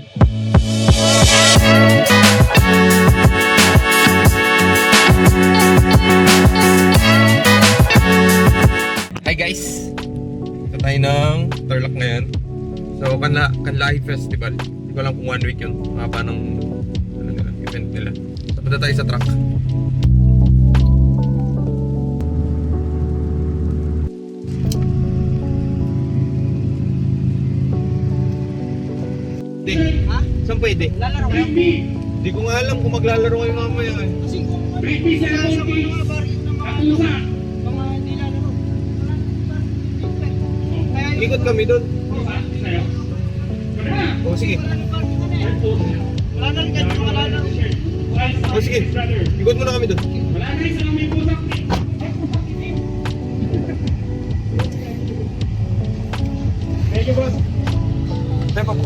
Hi guys! Ito tayo ng Tarlac ngayon. So, Kanlahi Festival. Hindi ko alam kung 1 week yun. Mahaba ng event nila. So, punta tayo sa truck. Ha? Saan pwede? Lalaro kayo? Hindi ko nga alam kung maglalaro kayo mamaya eh. Kasi kung ano, sa mga barrio ng mga hindi lalaro. Ikot kami doon. O sige. Wala na rin kayo, wala na rin. O sige. Ikot muna kami doon. Thank you, boss.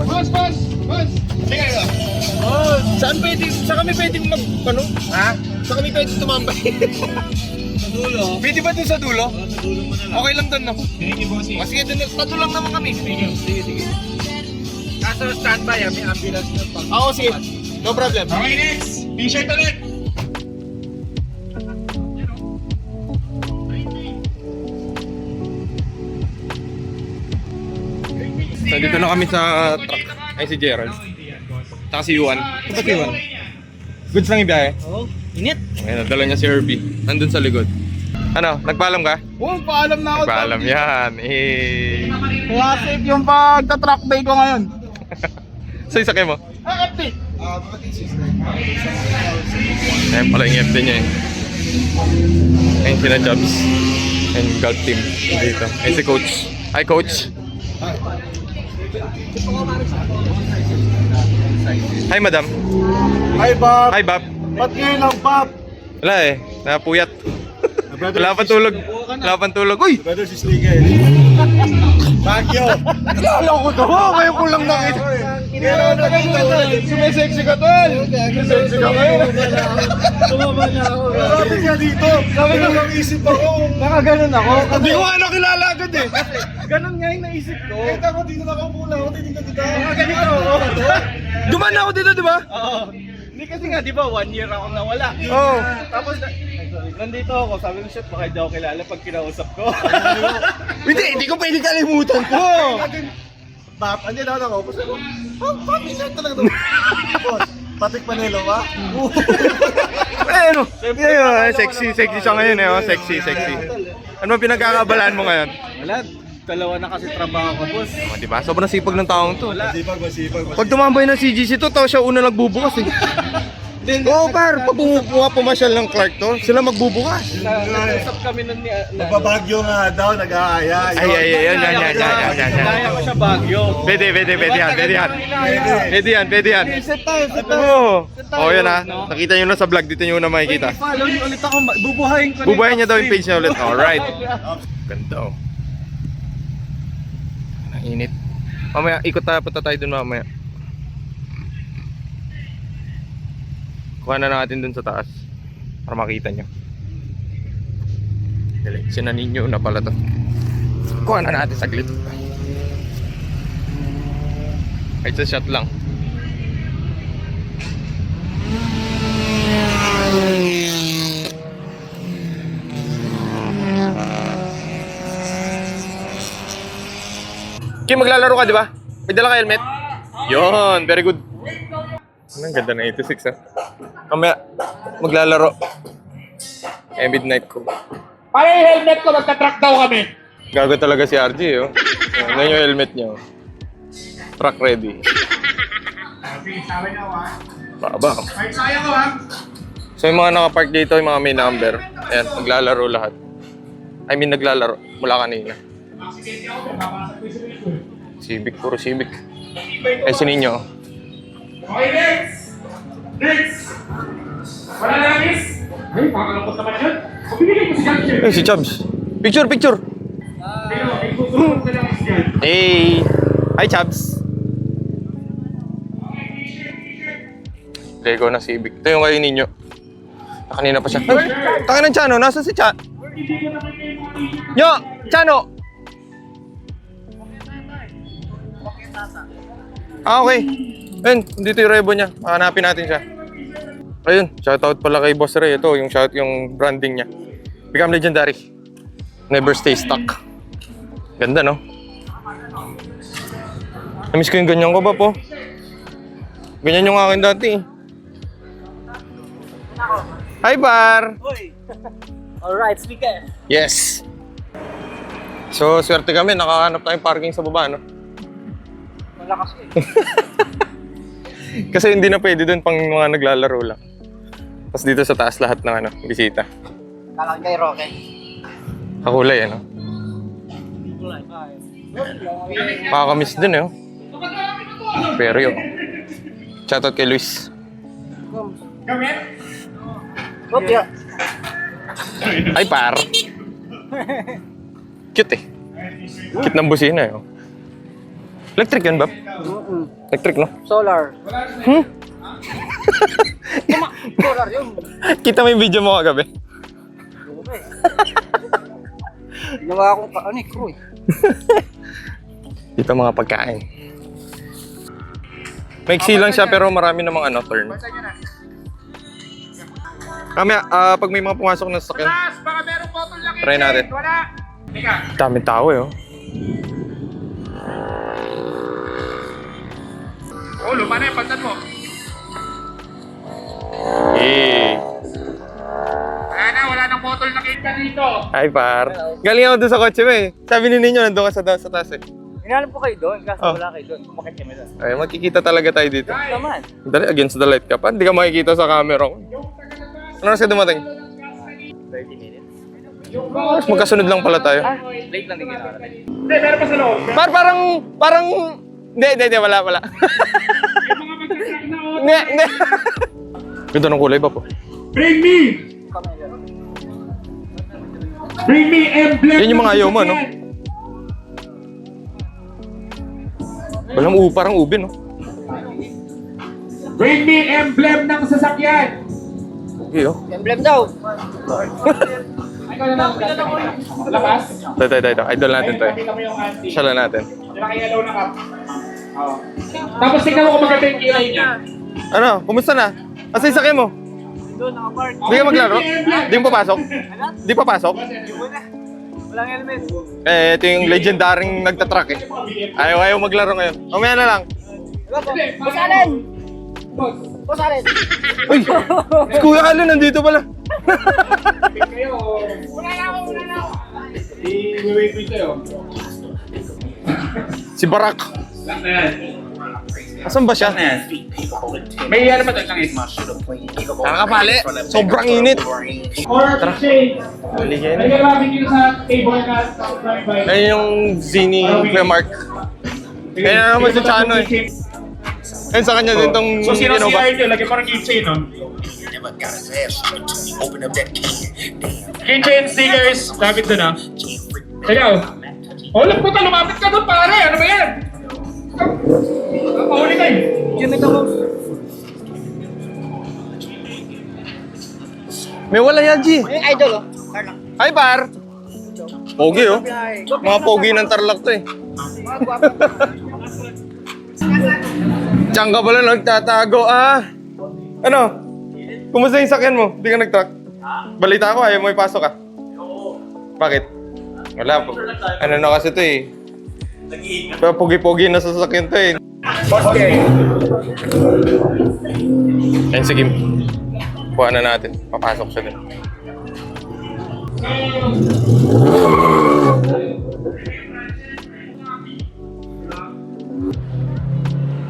Boss! Sige ka. Oh, saan kami pwedeng ano? Ha? Saan kami pwedeng tumambay? Sa dulo? Pwede ba doon sa dulo? Sa dulo mo na lang. Okay lang doon, no? Thank you, bossy. O sige, doon. Tato lang naman kami. Sige. Kaso standby, may ambulance na pag... Oo, sige. No problem. Okay, next! T-shirt ulit! Nandito na kami sa truck. Ay, si Gerald. Tsaka si Yuan. Ito ba si Yuan? Goods lang ibiyahe. Oo, init. Ayun, nadala niya si Herbie. Nandun sa likod. Ano, nagpaalam ka? Oo, paalam na ako. Nagpaalam yan. Eh. Classic yung pagta-track day ko ngayon. So, isakay mo? Akati! Ayun pala yung FD niya eh. Ayun sila Jobs. Ayun yung golf team dito. Ayun si Coach. Hi Coach. Hi Madam. Hi, Bob! Hi Bob. Ba't ngayon lang, Bob? Wala eh. Napuyat. Wala pang tulog. Wala pang tulog. Uy! Brother, si Sligay. Baguio! Kilala ko to. Ngayon ko lang nakita. Kailangan na kayo tol! Sumisexy ka tol! Sumisexy ka ngayon! Tumaba na ako. Sabi ka dito! Sabi ka lang isip ako! Nakaganon ako. Hindi ko nga nakilala agad eh. Ganon nga yung naisip ko. Kahit ako dito nakapula ako, titignan kita! Ganito ako. Dumaan na ako dito, di ba? Oo. Hindi kasi nga, di ba, 1 year ako nawala. Oo. Tapos, nandito ako, sabi ko, shit, baka hindi ako kilala pag kinausap ko. Hindi ko pwede kalimutan ko. Bap, ano na ako? Kasi ako, pamilyar talaga ito! Boss, Patrick Panelo ba? Eh, ano? Ayun, sexy siya ngayon eh. Oh. Sexy. Ano ba pinagkakabalaan mo ngayon? Wala, dalawa na kasi trabaho ko, boss. Oh, diba? Sobrang sipag ng taong to. Masipag. Pag tumambay ng CGC to, tao siya una nagbubukas eh. Oo, par, pag pumasyal ng Clark to, sila magbubukas. Nag-usap kami nun ni... Magbabagyo nga daw, nag-aaya. Ay, yan. Kaya ko siya Baguio. Pwede yan. Set tayo. Oo. Oh, yan ha. Nakita nyo na sa vlog, dito nyo na makikita. Follow niyo ulit ako, bubuhayin ko. Bubayan niya daw yung page niya ulit. Alright. Ganda oh. Ang init. Mamaya, ikot tayo, punta tayo dun mamaya. Kuha na natin dun sa taas para makita nyo. Sinaninyo na pala to. Kuha na natin saglit. Kahit sa shot lang. Kim, maglalaro ka, di ba? May dala ka helmet? Yon, very good. Ang ganda na 86 ha. Mamaya, maglalaro. Midnight ko. Para yung helmet ko, magta-track daw kami. Gago talaga si RJ, oh. Yan yung helmet niya, oh. Truck ready. Sabi na ako Baba. Kahit sayang ko ha. So yung mga nakapark dito, yung mga may number. Ayan, maglalaro lahat. I mean, naglalaro mula kanina. Aksidente ako, mababasag ko yung sarili ko. Civic, puro Civic. Ay, sininyo. Okay, next! Wala na lang, miss? Ay, pakalungkot naman yun. Pabibigay mo si Junction. Eh, si Chubbs. Picture! Ayun, ay kukulong ka lang, miss dyan. Hey! Hi, Chubbs! Lego na Civic. Ito yung kayo ninyo. Kanina pa siya. Ay, taka ng Chano. Nasaan si Chano? Hindi ko na kayo yung mga t-shirt. Yo! Chano! Ah, okay. Ayun, dito yung rebo niya. Hanapin natin siya. Ayun, shoutout pala kay Boss Ray. Ito, yung branding niya. Become legendary. Never stay stuck. Ganda, no? Namiss ko yung ganyan ko ba po? Ganyan yung akin dati. Hi, Bar! Alright, speaker. Yes! So, swerte kami. Nakahanap tayong parking sa baba, no? Malakas eh. Kasi hindi na pwede doon pang mga naglalaro lang. Tapos dito sa taas lahat ng bisita. Kalaki kay Roque. Kakulay, ano? Makakamiss din, eh. Oh. Pero yun. Shoutout kay Luis. Okay. Ay, par. Cute, eh. Cute ng busina, eh. Oh. Electric yan, Bab? Electric, no? Solar. Hmm? Solar yun. Kita mo yung video mo kagabi? Ginawa akong crew eh. Dito mga pagkain. Maiksi lang siya pero marami namang turn. Kami, pag may mga pumasok na sasakyan, Baka merong bottle lang try natin. Wala. Teka. Daming tao, eh. Oh. Oh, luma na yung pantan mo. Eh. Ayan na, wala nang bottle na kita dito. Ay, par. Galing ako doon sa kotse mo, eh. Sabi ni Ninyo, nandun ka sa taas, eh. Hinanap ko kayo doon, kaso Oh. wala kayo doon. Kumakit kami doon. Ay, makikita talaga tayo dito. Naman. Dali, against the light ka pa. Hindi ka makikita sa camera ko. Ano oras ka dumating? 30 minutes. Oras, magkasunod lang pala tayo. Ah, late lang din kinarating. Hindi, meron pa sa loob. Parang... Hindi, wala. Yung mga magkasak na oh. Hindi. Ganda ng kulay ba po? Bring me! Bring me emblem! Yan yung mga ayaw mo, no? Parang ubi, no? Bring me emblem ng sasakyan! Okay, oh. Emblem daw. Labas? Ito. Idol natin to, eh. Pakita mo yung auntie. Siya lang natin. Nakayalaw na cup. Oo. Tapos tingnan mo kung maganda yung kilay niya. Ano? Kumusta na? Asa yung sakyan mo? Doon, nakapark. Hindi ka maglaro? Di mo papasok? Di papasok? Walang helmet. Eh, ito yung legendaring nagtatrack, eh. Ayaw maglaro ngayon. Mamaya na lang. Boss Allen! Boss Allen! Uy! Si Kuya Allen, nandito pala. Kayo. Wala na ako. I-wait mo sa'yo. Si Barak. Lang na yan. Asan ba siya? May ano ba ito? Langis? Nakakapali. Sobrang init. Or shade. Ligyan. Naglalabing yun sa table na drive-by. Ayun yung Zini Kuya Mark. Kaya na naman si Chano, eh. Ayun sa kanya din tong So sino si Innova. Arthur? Lagi parang keychain, no? Never got his ass until we open up that can. Damn, Keychain stickers. Lapit doon, ah. Ikaw. Oh, puta, lumapit ka doon, pare. Ano ba yan? Pahuli ka eh. Jimmy to, boss. May wala yan, G. Yung idol, oh. Carla. Hi, Par. Pogi, oh. Mga pogi ng Tarlac to, eh. Mga gwapo. Diyan ka pala nagtatago, ah. Ano? Kumusta yung sakyan mo? Hindi ka nag-truck? Balita ko, ayaw mo ipasok, ah. Bakit? Wala po. Ano na kasi to, eh. Pero pogi-pogi na sa sasakyan to, eh. Okay. Ayun, sige. Kuha na natin. Papasok siya din.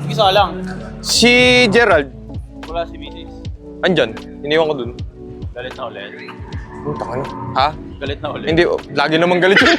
Isa lang. Si Gerald. Wala si Mrs. Andyan. Iniwan ko dun. Galit na ulit. Punta ka na. Ha? Galit na ulit. Hindi. Lagi naman galit yun.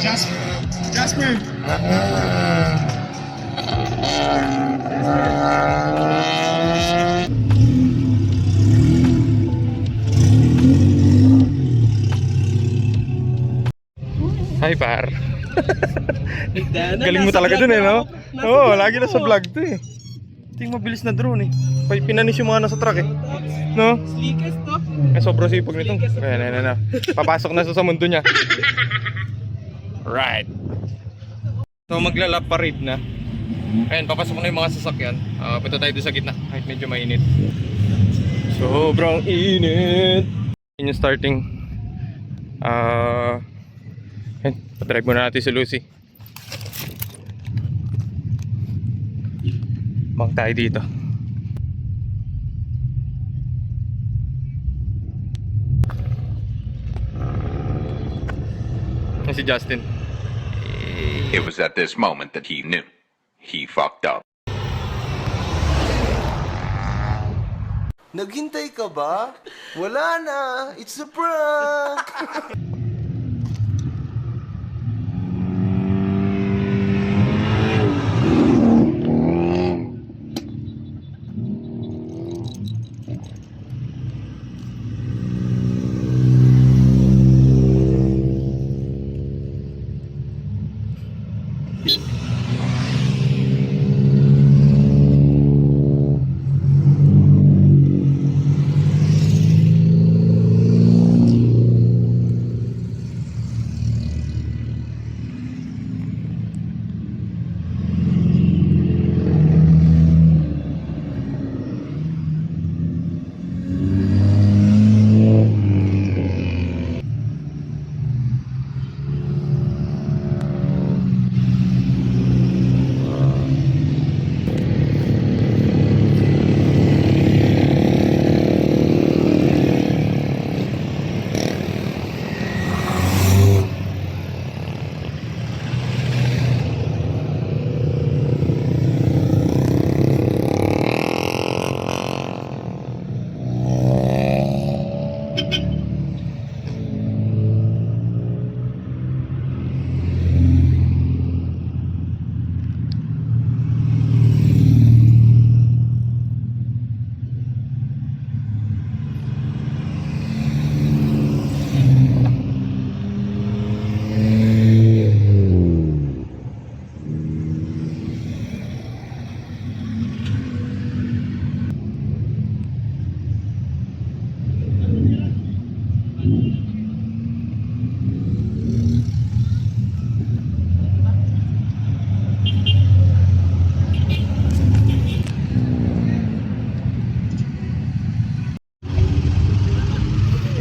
Jasper! Hi, par. Galing mo talaga dun eh, no? Oo, lagi na sa vlog to eh. Ito yung mabilis na drone eh. Pinanis yung mga nasa truck eh. No? Slickest to. Sobrang sipag nito. Ayan. Papasok na sa mundo niya. Right. So maglalap parade na. Ayan, papasok na yung mga sasakyan. Punta tayo doon sa gitna kahit medyo mainit. Sobrang init. Yun yung starting. Ayan, padrive muna natin si Lucy. Bang tayo dito. Yan si Justin. It was at this moment that he knew. He fucked up. Naghintay ka ba? Wala na. It's a prank.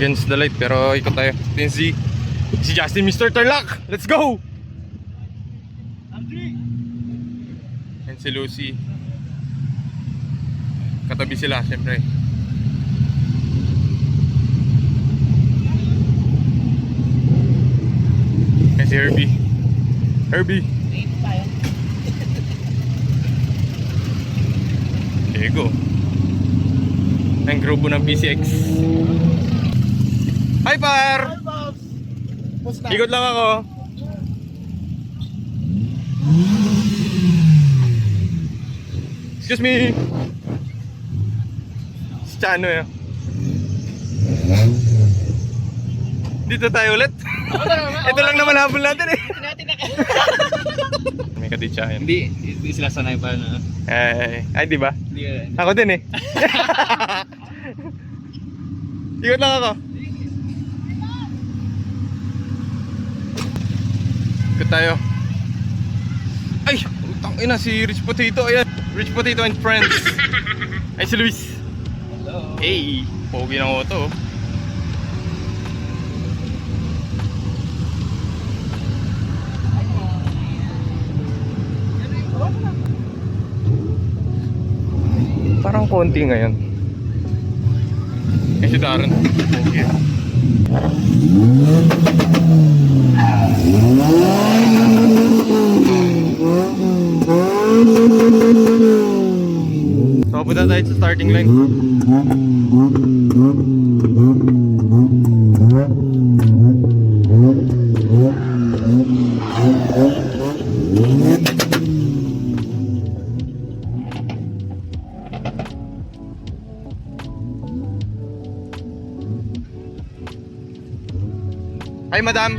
Against the light pero ikot tayo. Then si Justin, Mr. Tarlac. Let's go! And si Lucy. Katabi sila syempre. And si Herbie. There you go. Ang grupo ng PCX. Hi, par! Ikot lang ako. Excuse me. Si Chano eh. Dito tayo ulit. Ito lang naman habol natin eh. May kaditsa yan. Hindi sila sanay pa na. Ay, di ba? Hindi Ako din eh. Ikot lang ako. Ikot tayo. Ay! Utang ina si Rich Potato. Ayan. Rich Potato and Friends. Ay si Luis. Hello. Hey! Pogi ng auto. Parang konti ngayon. Eh si Darren. Pogi. So, punta tayo sa starting line. madam.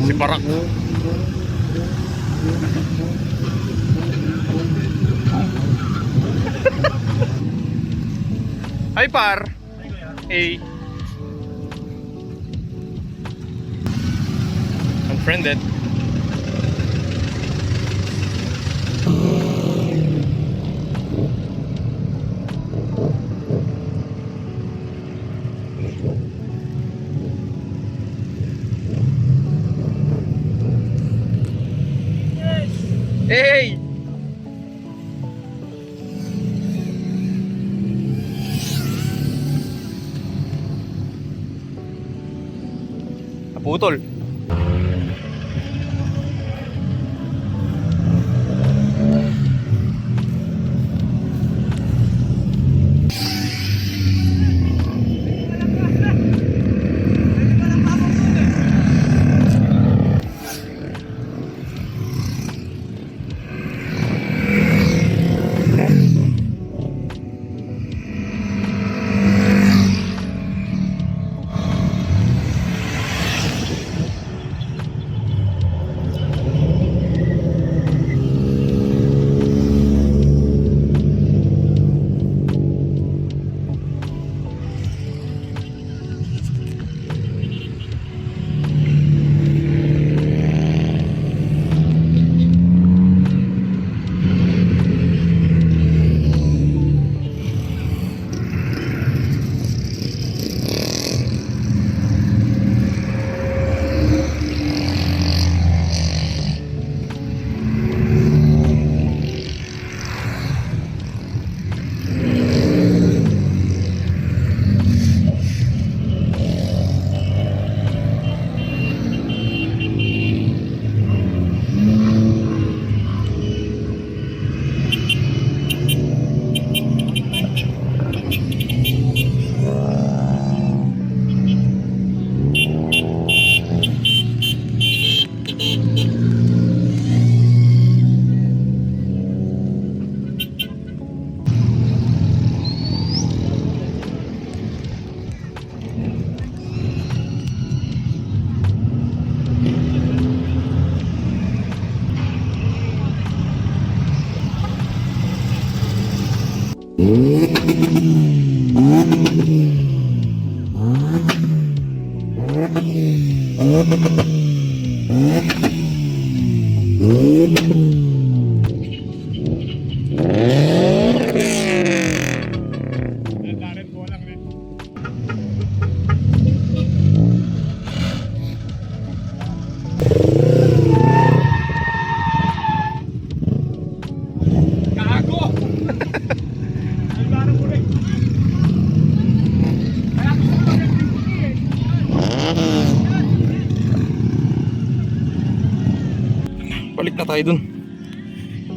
Si Parak. Hi, par. Hey. Unfriended. Hey! Naputol. Balik na tayo dun.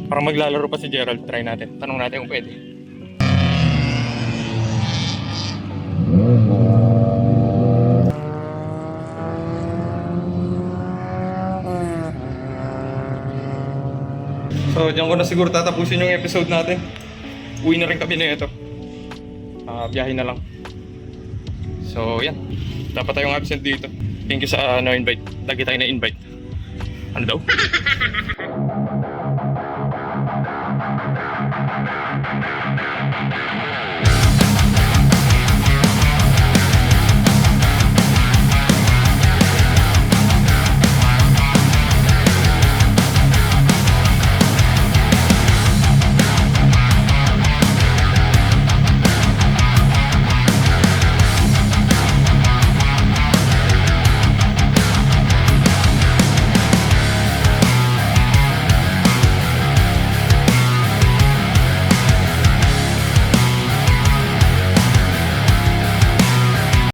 Parang maglalaro pa si Gerald. Try natin. Tanong natin kung pwede. So, diyan ko na siguro tatapusin yung episode natin. Uwi na rin kami na ito. Biyahe na lang. So, yan. Dapat tayong absent dito. Thank you sa invite. Lagi tayo na-invite. Ano daw?